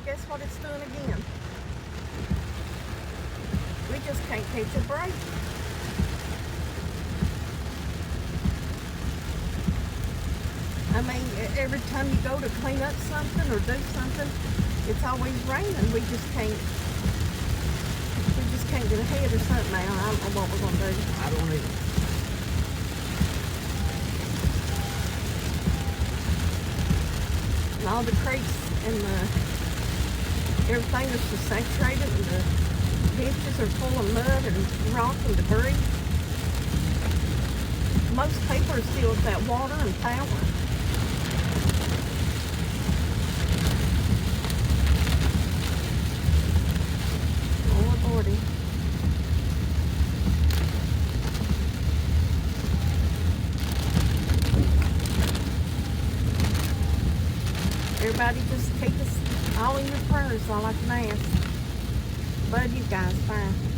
guess what it's doing again? We just can't catch a break. I mean, every time you go to clean up something or do something, it's always raining. We just can't get ahead or something now. I don't know what we're gonna do. I don't either. And all the creeks and everything is just saturated, and the ditches are full of mud and rock and debris. Most people are still without water and power. Oh, Lordy. Everybody just keep us all in your prayers, all I can ask. Love you guys. Bye.